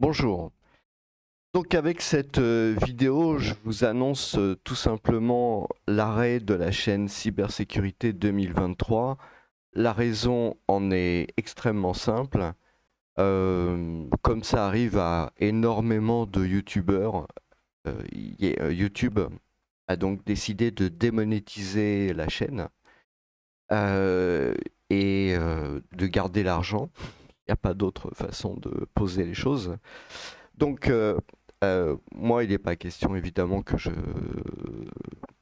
Bonjour. Donc avec cette vidéo, je vous annonce tout simplement l'arrêt de la chaîne Cybersécurité 2023. La raison en est extrêmement simple. Comme ça arrive à énormément de youtubeurs, YouTube a donc décidé de démonétiser la chaîne euh, et de garder l'argent. Il n'y a pas d'autre façon de poser les choses. Donc, moi, il n'est pas question évidemment que je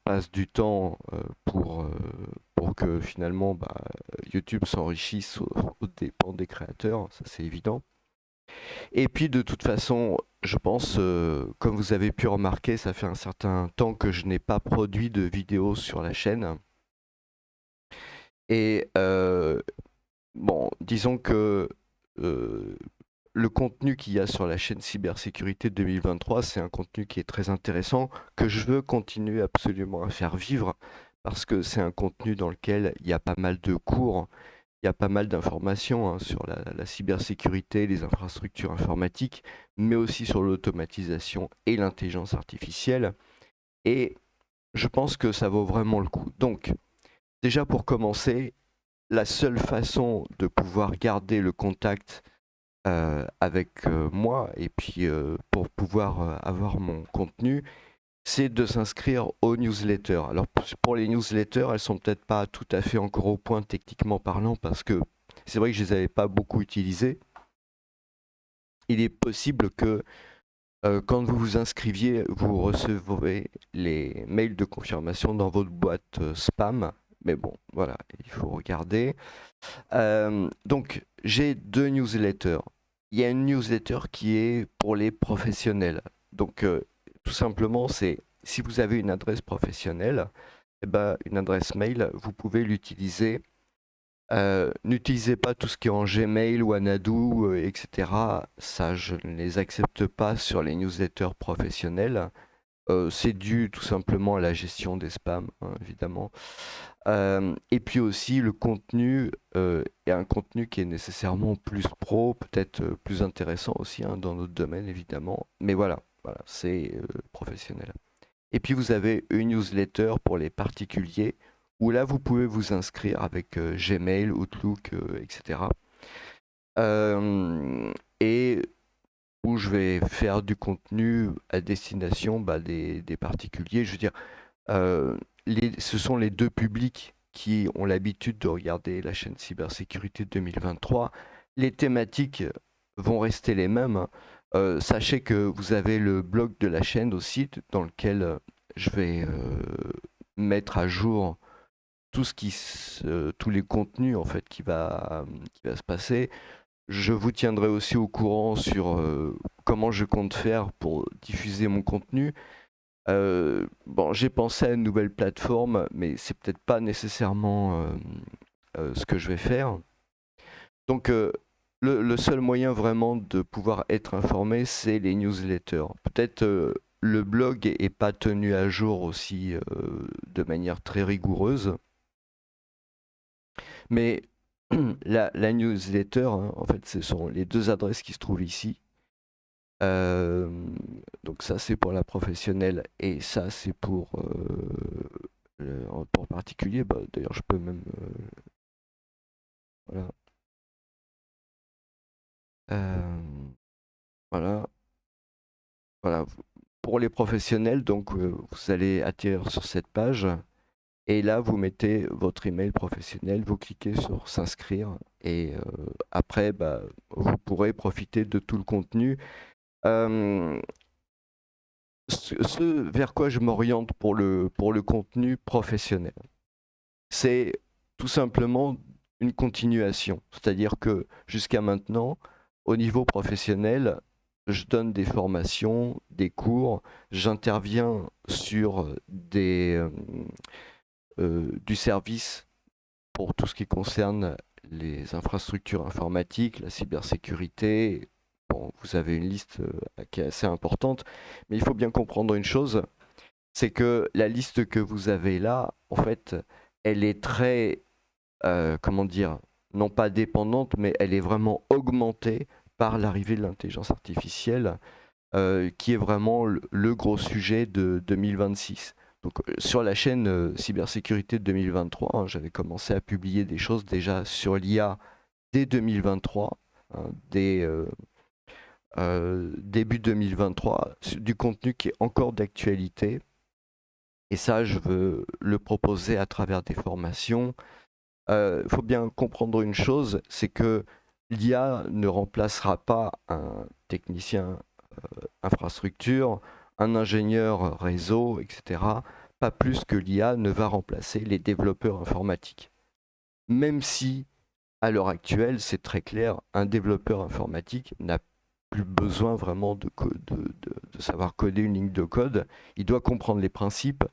passe du temps pour que finalement YouTube s'enrichisse aux dépens des créateurs, ça c'est évident. Et puis de toute façon, je pense, comme vous avez pu remarquer, ça fait un certain temps que je n'ai pas produit de vidéos sur la chaîne. Et bon, disons que euh, le contenu qu'il y a sur la chaîne Cybersécurité 2023, c'est un contenu qui est très intéressant, que je veux continuer absolument à faire vivre, parce que c'est un contenu dans lequel il y a pas mal de cours, il y a pas mal d'informations sur la cybersécurité, les infrastructures informatiques, mais aussi sur l'automatisation et l'intelligence artificielle. Et je pense que ça vaut vraiment le coup. Donc, déjà pour commencer, la seule façon de pouvoir garder le contact avec moi et puis pour pouvoir avoir mon contenu, c'est de s'inscrire aux newsletters. Alors pour les newsletters, elles sont peut-être pas tout à fait encore au point techniquement parlant parce que c'est vrai que je les avais pas beaucoup utilisées. Il est possible que quand vous vous inscriviez, vous recevrez les mails de confirmation dans votre boîte spam. Mais bon, voilà, il faut regarder. Donc, j'ai deux newsletters. Il y a une newsletter qui est pour les professionnels. Donc, tout simplement, c'est si vous avez une adresse professionnelle, eh ben, une adresse mail, vous pouvez l'utiliser. N'utilisez pas tout ce qui est en Gmail ou Anadou, etc. Ça, je ne les accepte pas sur les newsletters professionnels. C'est dû tout simplement à la gestion des spams, hein, évidemment. Et puis aussi le contenu est un contenu qui est nécessairement plus pro, peut-être plus intéressant aussi hein, dans notre domaine évidemment. Mais voilà, c'est professionnel. Et puis vous avez une newsletter pour les particuliers où là vous pouvez vous inscrire avec Gmail, Outlook, etc. Et où je vais faire du contenu à destination des particuliers. Je veux dire, euh, ce sont les deux publics qui ont l'habitude de regarder la chaîne Cybersécurité 2023. Les thématiques vont rester les mêmes, hein. Sachez que vous avez le blog de la chaîne aussi, dans lequel je vais mettre à jour tous les contenus en fait qui va se passer. Je vous tiendrai aussi au courant sur comment je compte faire pour diffuser mon contenu. Bon, j'ai pensé à une nouvelle plateforme, mais c'est peut-être pas nécessairement ce que je vais faire. Donc, le seul moyen vraiment de pouvoir être informé, c'est les newsletters. Peut-être le blog est pas tenu à jour aussi de manière très rigoureuse, mais la newsletter, hein, en fait, ce sont les deux adresses qui se trouvent ici. Euh, donc ça c'est pour la professionnelle et ça c'est pour particulier. Bah, d'ailleurs je peux même voilà. Euh, voilà voilà pour les professionnels donc vous allez atterrir sur cette page et là vous mettez votre email professionnel, vous cliquez sur s'inscrire et après bah, vous pourrez profiter de tout le contenu. Euh, ce vers quoi je m'oriente pour le contenu professionnel, c'est tout simplement une continuation. C'est-à-dire que jusqu'à maintenant, au niveau professionnel, je donne des formations, des cours, j'interviens sur du service pour tout ce qui concerne les infrastructures informatiques, la cybersécurité. Bon, vous avez une liste qui est assez importante, mais il faut bien comprendre une chose, c'est que la liste que vous avez là, en fait, elle est très, comment dire, non pas dépendante, mais elle est vraiment augmentée par l'arrivée de l'intelligence artificielle, qui est vraiment le gros sujet de 2026. Donc, sur la chaîne Cybersécurité de 2023, hein, j'avais commencé à publier des choses déjà sur l'IA dès 2023, hein, dès début 2023, du contenu qui est encore d'actualité. Et ça, je veux le proposer à travers des formations. Il faut bien comprendre une chose, c'est que l'IA ne remplacera pas un technicien infrastructure, un ingénieur réseau, etc. Pas plus que l'IA ne va remplacer les développeurs informatiques. Même si, à l'heure actuelle, c'est très clair, un développeur informatique n'a plus besoin vraiment de savoir coder une ligne de code. Il doit comprendre les principes,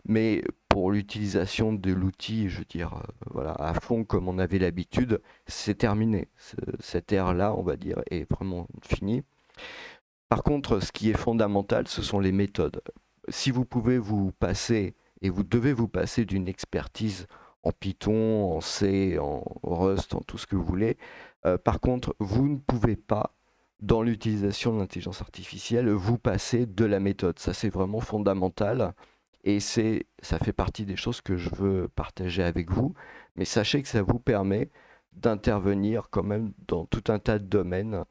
mais pour l'utilisation de l'outil, je veux dire, voilà, à fond comme on avait l'habitude, c'est terminé. Cette ère-là, on va dire, est vraiment finie. Par contre, ce qui est fondamental, ce sont les méthodes. Si vous pouvez vous passer, et vous devez vous passer d'une expertise en Python, en C, en Rust, en tout ce que vous voulez, par contre, vous ne pouvez pas, dans l'utilisation de l'intelligence artificielle, vous passer de la méthode. Ça, c'est vraiment fondamental. Et ça fait partie des choses que je veux partager avec vous. Mais sachez que ça vous permet d'intervenir quand même dans tout un tas de domaines,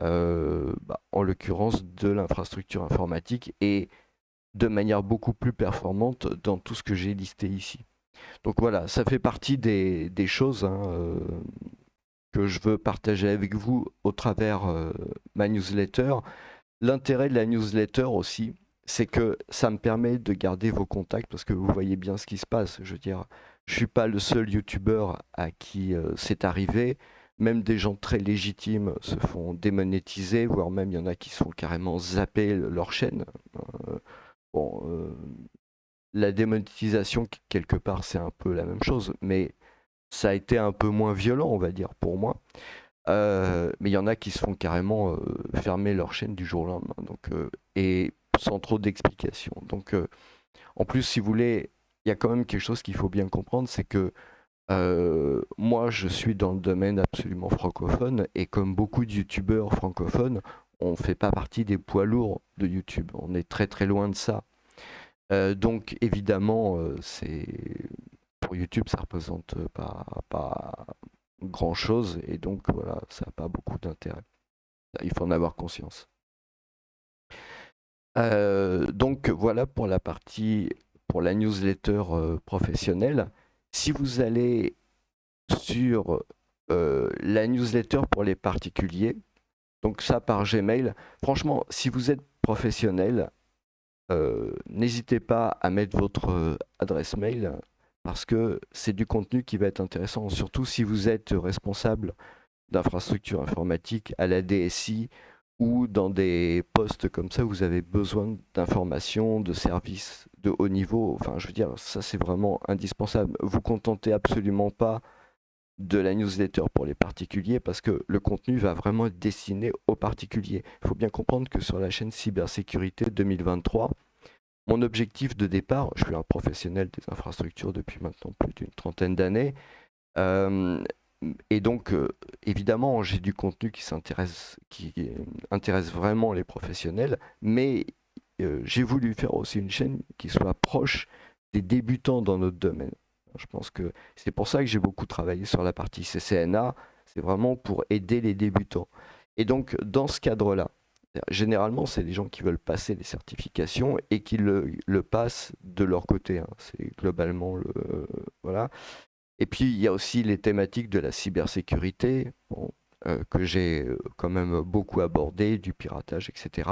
en l'occurrence de l'infrastructure informatique, et de manière beaucoup plus performante dans tout ce que j'ai listé ici. Donc voilà, ça fait partie des choses, hein, que je veux partager avec vous au travers ma newsletter. L'intérêt de la newsletter aussi, c'est que ça me permet de garder vos contacts, parce que vous voyez bien ce qui se passe. Je veux dire, je suis pas le seul youtubeur à qui c'est arrivé. Même des gens très légitimes se font démonétiser, voire même il y en a qui se font carrément zapper leur chaîne. Euh, bon, la démonétisation, quelque part, c'est un peu la même chose, mais ça a été un peu moins violent, on va dire, pour moi. Mais il y en a qui se font carrément fermer leur chaîne du jour au lendemain, donc, et sans trop d'explications. Donc, en plus, si vous voulez, il y a quand même quelque chose qu'il faut bien comprendre, c'est que moi, je suis dans le domaine absolument francophone, et comme beaucoup de youtubeurs francophones, on ne fait pas partie des poids lourds de YouTube. On est très très loin de ça. Donc évidemment, pour YouTube, ça représente pas grand-chose, et donc voilà, ça n'a pas beaucoup d'intérêt. Il faut en avoir conscience. Donc voilà pour pour la newsletter professionnelle. Si vous allez sur la newsletter pour les particuliers, donc ça par Gmail, franchement, si vous êtes professionnel, n'hésitez pas à mettre votre adresse mail, parce que c'est du contenu qui va être intéressant, surtout si vous êtes responsable d'infrastructures informatiques à la DSI, ou dans des postes comme ça, vous avez besoin d'informations, de services de haut niveau. Enfin, je veux dire, ça c'est vraiment indispensable. Vous contentez absolument pas de la newsletter pour les particuliers, parce que le contenu va vraiment être destiné aux particuliers. Il faut bien comprendre que sur la chaîne Cybersécurité 2023, mon objectif de départ, je suis un professionnel des infrastructures depuis maintenant plus d'une trentaine d'années, euh, et donc évidemment j'ai du contenu qui intéresse vraiment les professionnels, mais j'ai voulu faire aussi une chaîne qui soit proche des débutants dans notre domaine. Je pense que c'est pour ça que j'ai beaucoup travaillé sur la partie CCNA, c'est vraiment pour aider les débutants. Et donc dans ce cadre-là, généralement, c'est des gens qui veulent passer les certifications et qui le passent de leur côté, hein. C'est globalement le. Voilà. Et puis, il y a aussi les thématiques de la cybersécurité, bon, que j'ai quand même beaucoup abordé, du piratage, etc.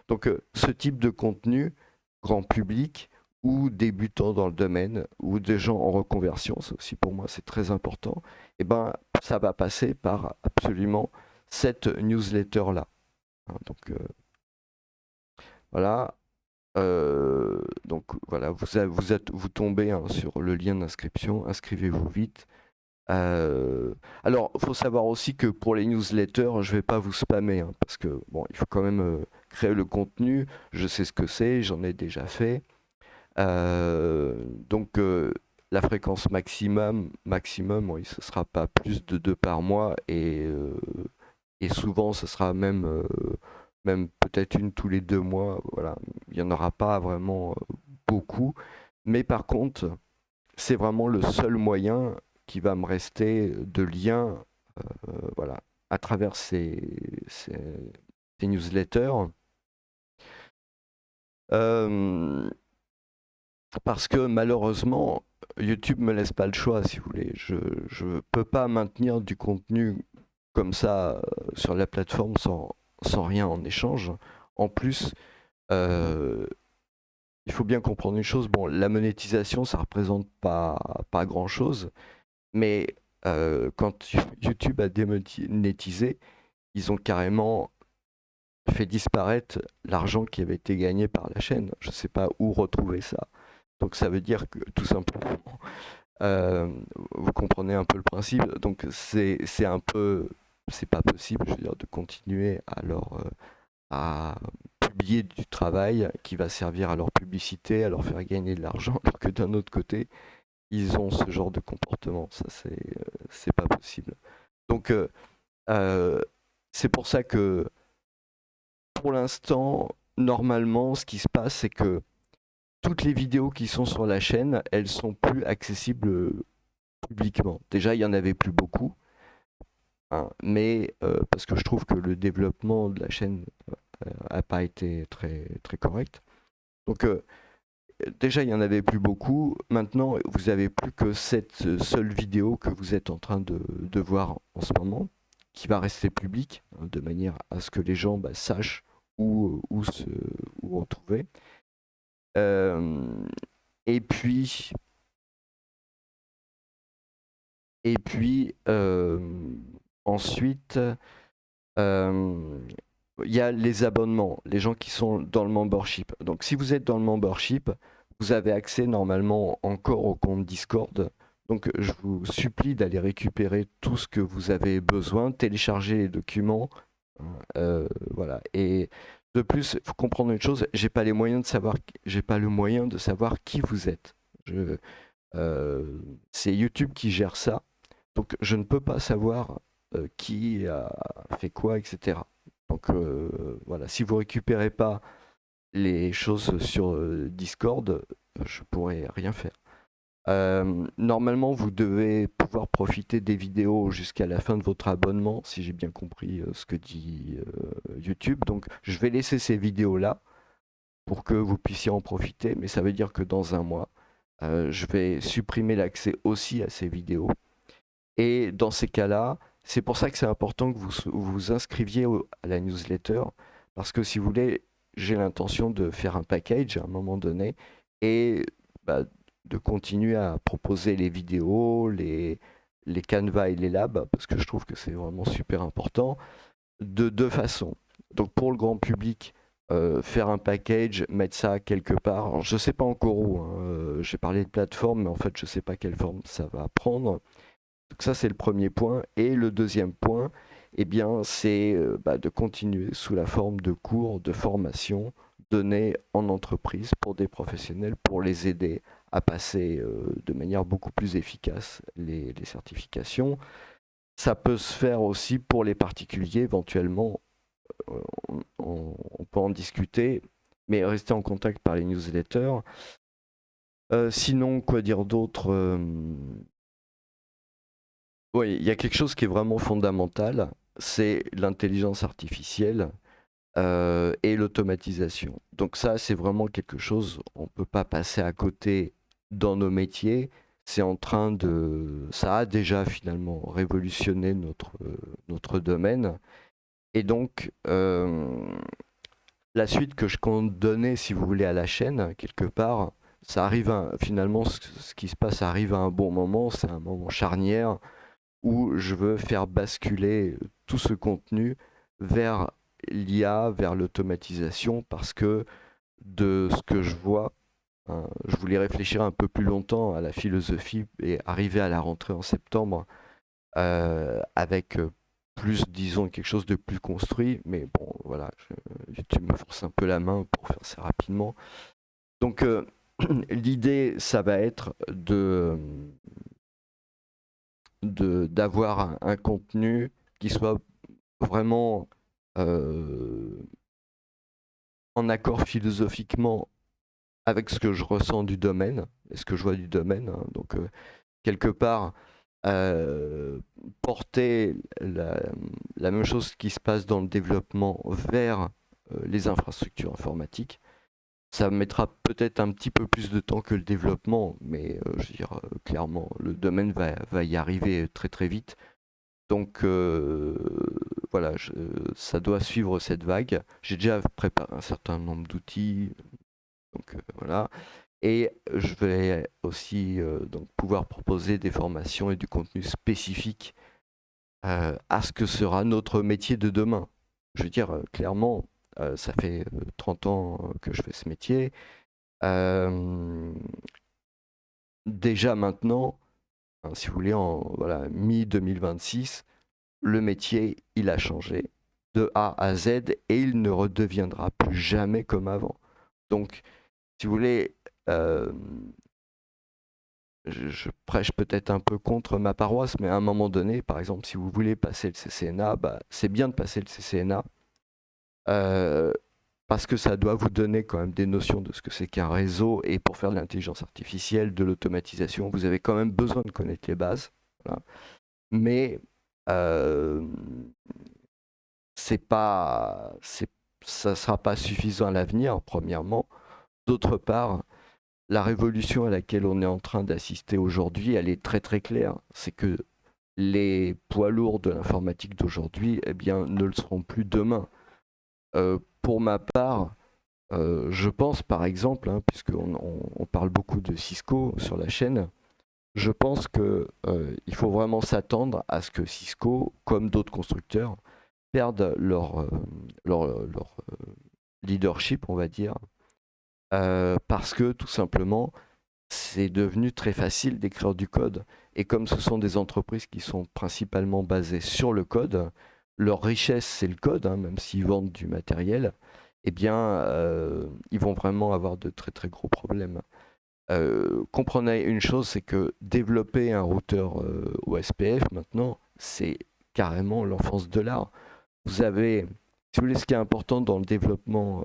Donc, ce type de contenu, grand public ou débutant dans le domaine, ou des gens en reconversion, ça aussi pour moi c'est très important, et ben, ça va passer par absolument cette newsletter-là, hein. Donc, voilà. Donc voilà, vous tombez, hein, sur le lien d'inscription, inscrivez-vous vite. Alors, il faut savoir aussi que pour les newsletters, je vais pas vous spammer, hein, parce que bon, il faut quand même créer le contenu. Je sais ce que c'est, j'en ai déjà fait. Donc la fréquence maximum, oui, ce sera pas plus de 2 par mois, et et souvent ce sera même peut-être une tous les 2 mois, voilà. Il n'y en aura pas vraiment beaucoup, mais par contre, c'est vraiment le seul moyen qui va me rester de lien, voilà, à travers ces newsletters. Euh, Parce que malheureusement, YouTube me laisse pas le choix, si vous voulez. Je peux pas maintenir du contenu comme ça sur la plateforme sans rien en échange. En plus, euh, il faut bien comprendre une chose. Bon, la monétisation, ça représente pas grand-chose, mais quand YouTube a démonétisé, ils ont carrément fait disparaître l'argent qui avait été gagné par la chaîne. Je sais pas où retrouver ça. Donc ça veut dire que tout simplement, euh, vous comprenez un peu le principe. Donc c'est un peu, c'est pas possible, je veux dire, de continuer à publier du travail qui va servir à leur publicité, à leur faire gagner de l'argent, alors que d'un autre côté, ils ont ce genre de comportement. Ça c'est pas possible. Donc euh, c'est pour ça que pour l'instant, normalement, ce qui se passe, c'est que toutes les vidéos qui sont sur la chaîne, elles sont plus accessibles publiquement. Déjà, il y en avait plus beaucoup, hein, mais parce que je trouve que le développement de la chaîne a pas été très correct. Donc déjà, il y en avait plus beaucoup. Maintenant, vous avez plus que cette seule vidéo que vous êtes en train de voir en ce moment, qui va rester publique, hein, de manière à ce que les gens sachent où retrouver. Euh, et puis, et puis ensuite, euh, il y a les abonnements, les gens qui sont dans le membership. Donc, si vous êtes dans le membership, vous avez accès normalement encore au compte Discord. Donc, je vous supplie d'aller récupérer tout ce que vous avez besoin, télécharger les documents, hein, voilà. Et de plus, il faut comprendre une chose, j'ai pas le moyen de savoir qui vous êtes. C'est YouTube qui gère ça, donc je ne peux pas savoir qui a fait quoi, etc. Donc voilà, si vous récupérez pas les choses sur Discord, je pourrais rien faire. Normalement, vous devez pouvoir profiter des vidéos jusqu'à la fin de votre abonnement, si j'ai bien compris ce que dit YouTube. Donc, je vais laisser ces vidéos-là pour que vous puissiez en profiter, mais ça veut dire que dans un mois, je vais supprimer l'accès aussi à ces vidéos. Et dans ces cas-là, c'est pour ça que c'est important que vous vous inscriviez à la newsletter, parce que si vous voulez, j'ai l'intention de faire un package à un moment donné et bah, de continuer à proposer les vidéos, les canevas et les labs, parce que je trouve que c'est vraiment super important, de deux façons. Donc pour le grand public, faire un package, mettre ça quelque part. Alors, je ne sais pas encore où, hein, j'ai parlé de plateforme, mais en fait je ne sais pas quelle forme ça va prendre. Donc ça, c'est le premier point. Et le deuxième point, eh bien, c'est de continuer sous la forme de cours, de formation donnés en entreprise pour des professionnels, pour les aider à passer de manière beaucoup plus efficace les certifications. Ça peut se faire aussi pour les particuliers, éventuellement, on peut en discuter, mais rester en contact par les newsletters. Sinon, quoi dire d'autre Oui, il y a quelque chose qui est vraiment fondamental, c'est l'intelligence artificielle et l'automatisation. Donc ça, c'est vraiment quelque chose, on ne peut pas passer à côté dans nos métiers. Ça a déjà finalement révolutionné notre domaine. Et donc, la suite que je compte donner, si vous voulez, à la chaîne, quelque part, finalement, ce qui se passe arrive à un bon moment, c'est un moment charnière où je veux faire basculer tout ce contenu vers l'IA, vers l'automatisation, parce que de ce que je vois, hein, je voulais réfléchir un peu plus longtemps à la philosophie et arriver à la rentrée en septembre avec plus, disons, quelque chose de plus construit, mais bon, voilà, tu me forces un peu la main pour faire ça rapidement. Donc, l'idée, ça va être d'avoir un contenu qui soit vraiment euh, en accord philosophiquement avec ce que je ressens du domaine et ce que je vois du domaine, hein. Donc, quelque part, euh, porter la même chose qui se passe dans le développement vers les infrastructures informatiques. Ça mettra peut-être un petit peu plus de temps que le développement, mais je veux dire, clairement, le domaine va y arriver très très vite. Donc voilà, ça doit suivre cette vague. J'ai déjà préparé un certain nombre d'outils, donc voilà. Et je vais aussi donc pouvoir proposer des formations et du contenu spécifique à ce que sera notre métier de demain. Je veux dire, clairement, ça fait 30 ans que je fais ce métier. Euh, Déjà maintenant, hein, si vous voulez, en voilà, mi-2026, le métier, il a changé de A à Z et il ne redeviendra plus jamais comme avant. Donc, si vous voulez, euh, je prêche peut-être un peu contre ma paroisse, mais à un moment donné, par exemple, si vous voulez passer le CCNA, bah, c'est bien de passer le CCNA, euh, parce que ça doit vous donner quand même des notions de ce que c'est qu'un réseau, et pour faire de l'intelligence artificielle, de l'automatisation, vous avez quand même besoin de connaître les bases. Voilà. Mais euh, c'est pas, ça sera pas suffisant à l'avenir, premièrement. D'autre part, la révolution à laquelle on est en train d'assister aujourd'hui, elle est très très claire. C'est que les poids lourds de l'informatique d'aujourd'hui, eh bien, ne le seront plus demain. Pour ma part, je pense par exemple, hein, puisqu'on on parle beaucoup de Cisco sur la chaîne, je pense que il faut vraiment s'attendre à ce que Cisco, comme d'autres constructeurs, perdent leur leadership, on va dire, parce que tout simplement, c'est devenu très facile d'écrire du code. Et comme ce sont des entreprises qui sont principalement basées sur le code, leur richesse c'est le code, hein, même s'ils vendent du matériel, eh bien, ils vont vraiment avoir de très très gros problèmes. Comprenez une chose, c'est que développer un routeur OSPF maintenant, c'est carrément l'enfance de l'art. Vous avez, si vous voulez, ce qui est important dans le développement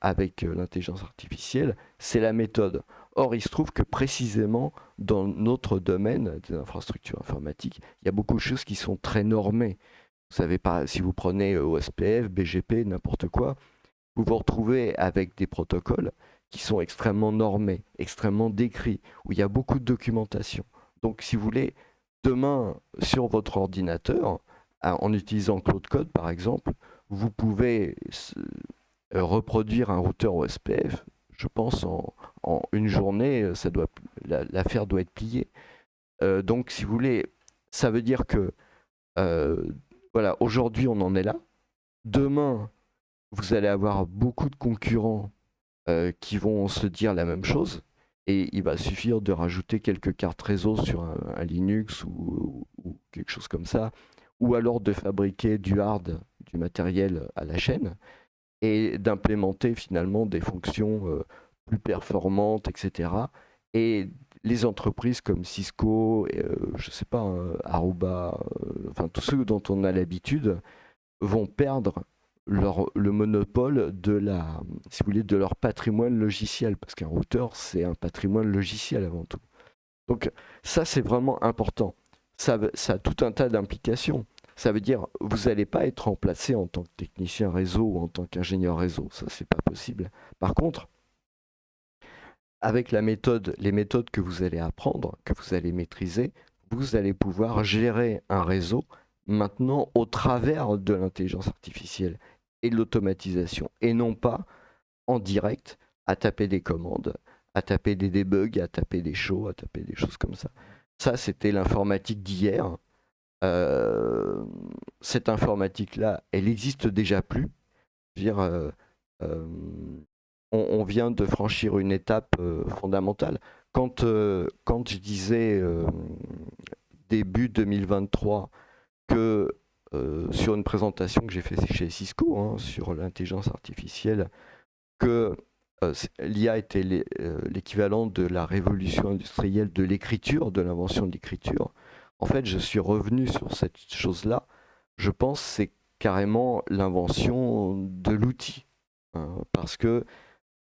avec l'intelligence artificielle, c'est la méthode. Or, il se trouve que précisément dans notre domaine des infrastructures informatiques, il y a beaucoup de choses qui sont très normées. Vous savez pas, si vous prenez OSPF, BGP, n'importe quoi, vous vous retrouvez avec des protocoles qui sont extrêmement normés, extrêmement décrits, où il y a beaucoup de documentation. Donc, si vous voulez, demain, sur votre ordinateur, en utilisant Cloud Code par exemple, vous pouvez reproduire un routeur OSPF, je pense, en une journée, l'affaire doit être pliée. Donc, si vous voulez, ça veut dire que, euh, voilà, aujourd'hui, on en est là. Demain, vous allez avoir beaucoup de concurrents qui vont se dire la même chose. Et il va suffire de rajouter quelques cartes réseau sur un Linux ou quelque chose comme ça, ou alors de fabriquer du hard, du matériel à la chaîne, et d'implémenter finalement des fonctions plus performantes, etc. Et les entreprises comme Cisco, je sais pas, Aruba, enfin tous ceux dont on a l'habitude, vont perdre le monopole de si vous voulez, de leur patrimoine logiciel, parce qu'un routeur, c'est un patrimoine logiciel avant tout. Donc ça, c'est vraiment important. Ça a tout un tas d'implications. Ça veut dire, vous n'allez pas être remplacé en tant que technicien réseau ou en tant qu'ingénieur réseau. Ça, c'est pas possible. Par contre, avec les méthodes que vous allez apprendre, que vous allez maîtriser, vous allez pouvoir gérer un réseau maintenant au travers de l'intelligence artificielle et de l'automatisation, et non pas en direct à taper des commandes, à taper des debugs, à taper des shows, à taper des choses comme ça. Ça, c'était l'informatique d'hier. Euh, Cette informatique-là, elle n'existe déjà plus. Je veux dire, euh, on vient de franchir une étape fondamentale. Quand je disais début 2023 que sur une présentation que j'ai faite chez Cisco, hein, sur l'intelligence artificielle, que l'IA était l'équivalent de la révolution industrielle de l'écriture, de l'invention de l'écriture. En fait, je suis revenu sur cette chose-là. Je pense que c'est carrément l'invention de l'outil. Hein, parce que,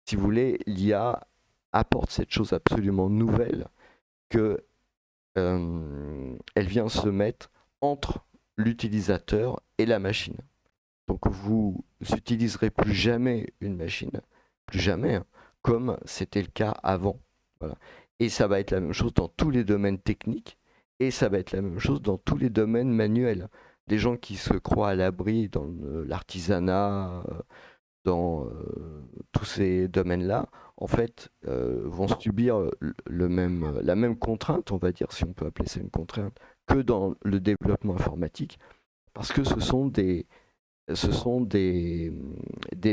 si vous voulez, l'IA apporte cette chose absolument nouvelle que elle vient se mettre entre l'utilisateur et la machine. Donc vous n'utiliserez plus jamais une machine, plus jamais, hein, comme c'était le cas avant. Voilà. Et ça va être la même chose dans tous les domaines techniques, et ça va être la même chose dans tous les domaines manuels. Des gens qui se croient à l'abri dans l'artisanat, dans tous ces domaines-là, en fait, vont subir la même contrainte, on va dire, si on peut appeler ça une contrainte, que dans le développement informatique, parce que ce sont des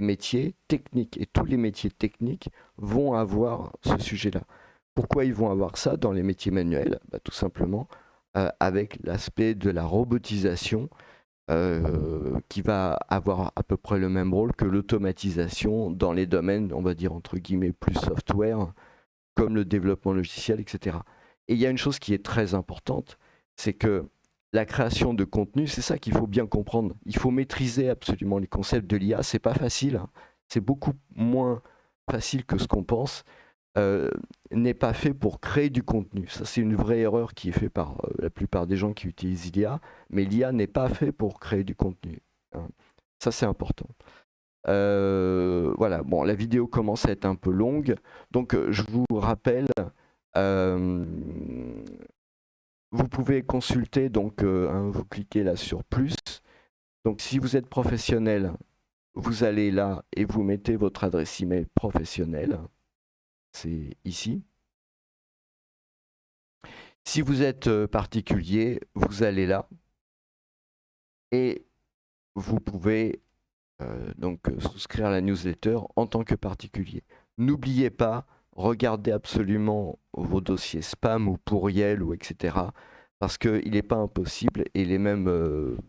métiers techniques, et tous les métiers techniques vont avoir ce sujet-là. Pourquoi ils vont avoir ça dans les métiers manuels? Tout simplement avec l'aspect de la robotisation, qui va avoir à peu près le même rôle que l'automatisation dans les domaines, on va dire entre guillemets, plus software, comme le développement logiciel, etc. Et il y a une chose qui est très importante, c'est que la création de contenu, c'est ça qu'il faut bien comprendre. Il faut maîtriser absolument les concepts de l'IA. C'est pas facile, hein. C'est beaucoup moins facile que ce qu'on pense. N'est pas fait pour créer du contenu. Ça, c'est une vraie erreur qui est faite par la plupart des gens qui utilisent l'IA, mais l'IA n'est pas fait pour créer du contenu. Hein. Ça, c'est important. Voilà, bon, la vidéo commence à être un peu longue, donc je vous rappelle, vous pouvez consulter, donc hein, vous cliquez là sur plus. Donc si vous êtes professionnel, vous allez là et vous mettez votre adresse email professionnelle. C'est ici. Si vous êtes particulier, vous allez là et vous pouvez donc souscrire à la newsletter en tant que particulier. N'oubliez pas, regardez absolument vos dossiers spam ou pourriel ou etc. Parce qu'il n'est pas impossible, et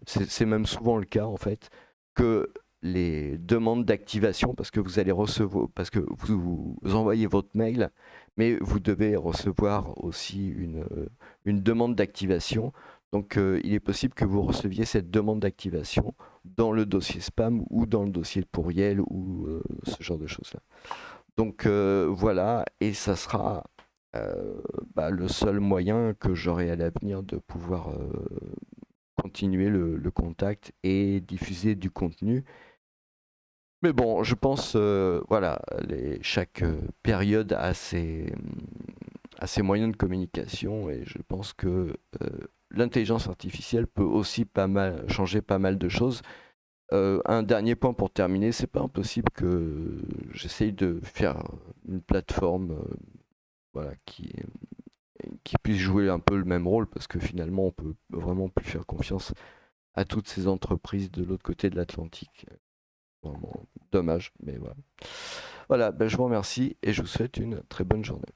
c'est même souvent le cas en fait, que les demandes d'activation, parce que vous allez recevoir, parce que vous envoyez votre mail, mais vous devez recevoir aussi une demande d'activation. Donc il est possible que vous receviez cette demande d'activation dans le dossier spam ou dans le dossier de pourriel ou ce genre de choses-là. Donc voilà, et ça sera le seul moyen que j'aurai à l'avenir de pouvoir continuer le contact et diffuser du contenu. Mais bon, je pense, voilà, chaque période a ses moyens de communication, et je pense que l'intelligence artificielle peut aussi changer pas mal de choses. Un dernier point pour terminer, c'est pas impossible que j'essaye de faire une plateforme voilà, qui puisse jouer un peu le même rôle, parce que finalement on peut vraiment plus faire confiance à toutes ces entreprises de l'autre côté de l'Atlantique. Vraiment dommage, mais voilà. Voilà, je vous remercie et je vous souhaite une très bonne journée.